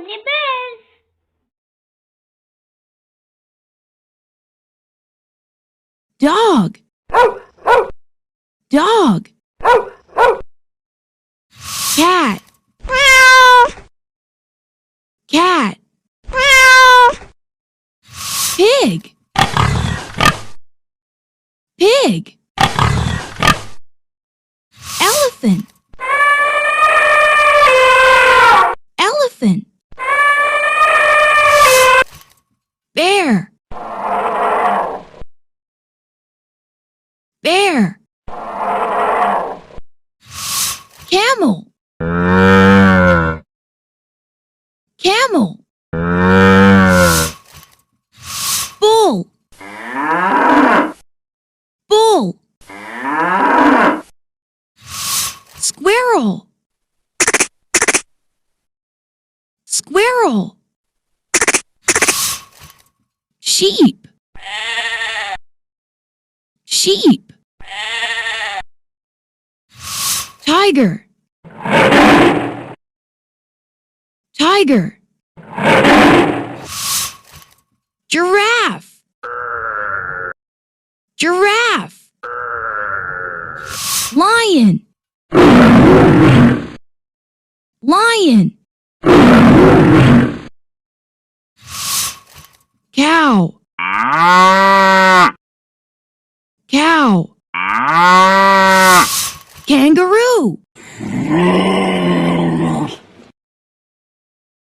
Toonybells. Dog. Dog. Cat. Cat. Pig. Pig. Elephant. Elephant. Bear. Bear. Camel. Camel. Bull. Bull. Squirrel. Squirrel. Sheep. Sheep. Tiger. Tiger. Giraffe. Giraffe. Lion. Lion. Cow. Cow. Kangaroo.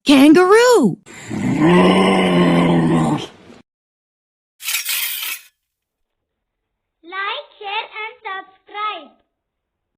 Kangaroo.